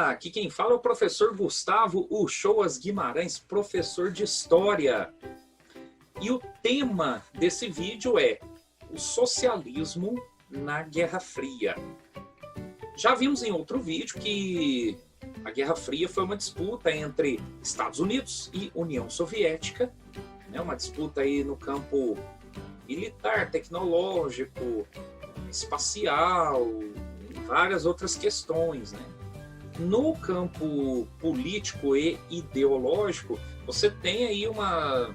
Olá, aqui quem fala é o professor Gustavo Uchoas Guimarães, professor de História. E o tema desse vídeo é o socialismo na Guerra Fria. Já vimos em outro vídeo que a Guerra Fria foi uma disputa entre Estados Unidos e União Soviética, né? Uma disputa aí no campo militar, tecnológico, espacial, e várias outras questões, né? No campo político e ideológico, você tem aí uma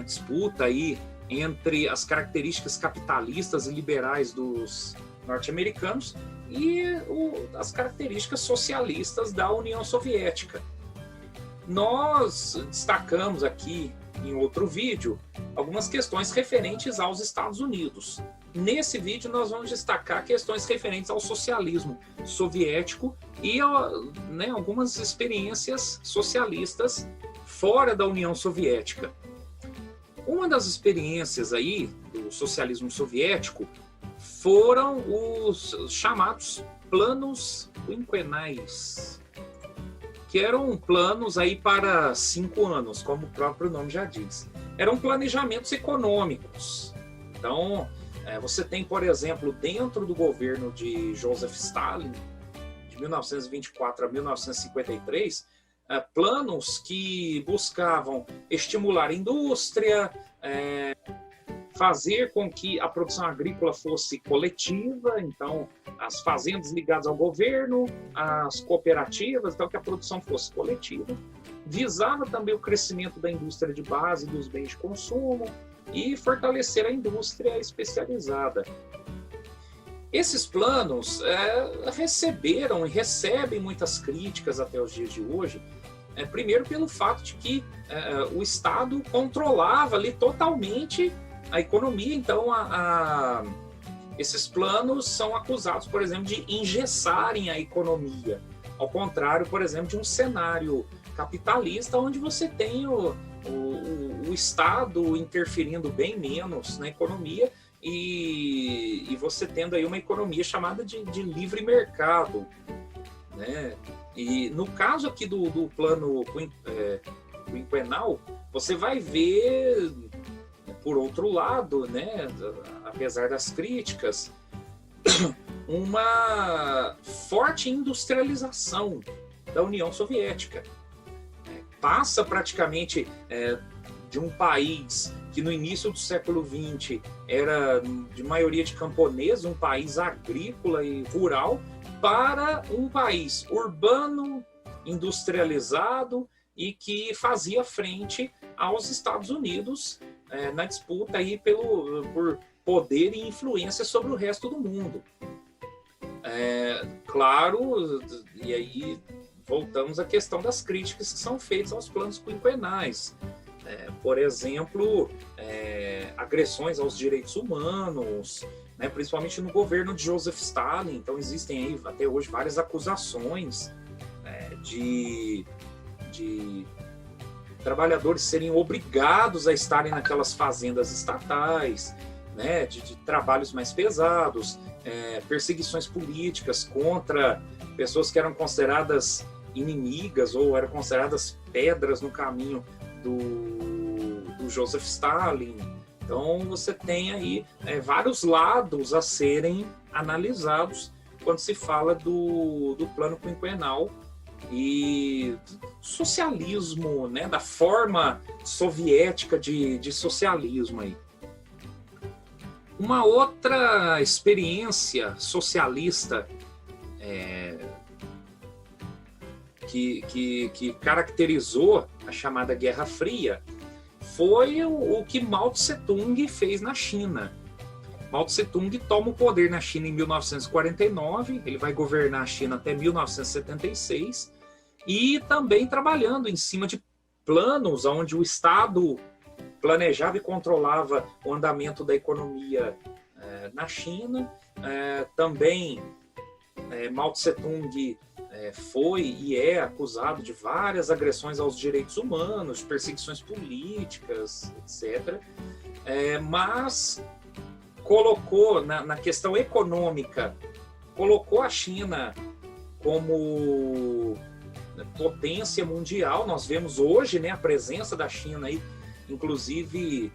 disputa aí entre as características capitalistas e liberais dos norte-americanos e as características socialistas da União Soviética. Nós destacamos aqui em outro vídeo algumas questões referentes aos Estados Unidos. Nesse vídeo nós vamos destacar questões referentes ao socialismo soviético e algumas experiências socialistas fora da União Soviética. Uma das experiências aí do socialismo soviético foram os chamados planos quinquenais, que eram planos aí para 5 anos, como o próprio nome já diz. Eram planejamentos econômicos. Então, você tem, por exemplo, dentro do governo de Joseph Stalin, de 1924 a 1953, planos que buscavam estimular a indústria, fazer com que a produção agrícola fosse coletiva, então as fazendas ligadas ao governo, as cooperativas, então que a produção fosse coletiva. Visava também o crescimento da indústria de base dos bens de consumo e fortalecer a indústria especializada. Esses planos receberam e recebem muitas críticas até os dias de hoje, primeiro pelo fato de que o Estado controlava ali totalmente a economia, então esses planos são acusados, por exemplo, de engessarem a economia, ao contrário, por exemplo, de um cenário capitalista onde você tem o Estado interferindo bem menos na economia e você tendo aí uma economia chamada de livre mercado, né? E no caso aqui do plano quinquenal, você vai ver, por outro lado, né, apesar das críticas, uma forte industrialização da União Soviética. Passa praticamente de um país que no início do século XX era de maioria de camponeses, um país agrícola e rural, para um país urbano, industrializado e que fazia frente aos Estados Unidos na disputa aí por poder e influência sobre o resto do mundo. Claro, e aí voltamos à questão das críticas que são feitas aos planos quinquenais. Por exemplo, agressões aos direitos humanos, né, principalmente no governo de Joseph Stalin. Então existem aí até hoje várias acusações de trabalhadores serem obrigados a estarem naquelas fazendas estatais, né, de trabalhos mais pesados, perseguições políticas contra pessoas que eram consideradas inimigas ou eram consideradas pedras no caminho do Joseph Stalin. Então você tem aí vários lados a serem analisados quando se fala do plano quinquenal e socialismo, né, da forma soviética de socialismo aí. Uma outra experiência socialista que caracterizou a chamada Guerra Fria foi o que Mao Tse-tung fez na China. Mao Tse-tung toma o poder na China em 1949, ele vai governar a China até 1976, e também trabalhando em cima de planos onde o Estado planejava e controlava o andamento da economia na China. Também Mao Tse-tung foi e é acusado de várias agressões aos direitos humanos, perseguições políticas, etc. Mas colocou na questão econômica, colocou a China como potência mundial. Nós vemos hoje, né, a presença da China aí, inclusive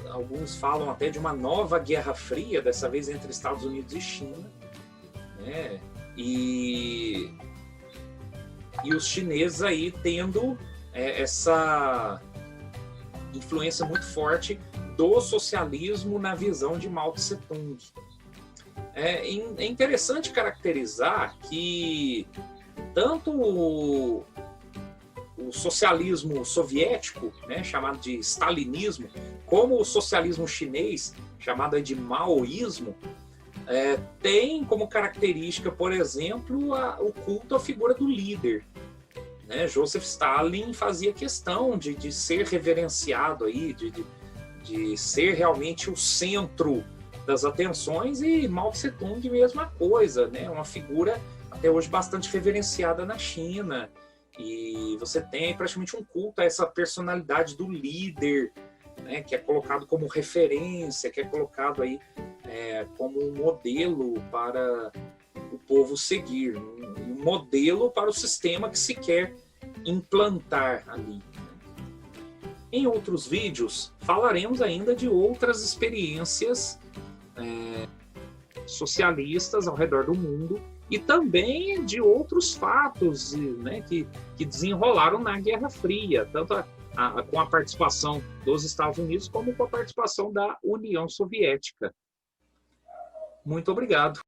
alguns falam até de uma nova Guerra Fria, dessa vez entre Estados Unidos e China, né? E os chineses aí tendo essa influência muito forte do socialismo na visão de Mao Tse Tung. É interessante caracterizar que tanto o socialismo soviético, né, chamado de stalinismo, como o socialismo chinês, chamado de maoísmo, tem como característica, por exemplo, o culto à figura do líder. Né? Joseph Stalin fazia questão de ser reverenciado, aí, de ser realmente o centro das atenções, e Mao Tse Tung, mesma coisa, né? Uma figura até hoje bastante reverenciada na China, e você tem praticamente um culto a essa personalidade do líder, né? Que é colocado como referência, que é colocado aí como um modelo para o povo seguir, um modelo para o sistema que se quer implantar ali. Em outros vídeos falaremos ainda de outras experiências socialistas ao redor do mundo, e também de outros fatos, né, que desenrolaram na Guerra Fria, tanto com a participação dos Estados Unidos como com a participação da União Soviética. Muito obrigado.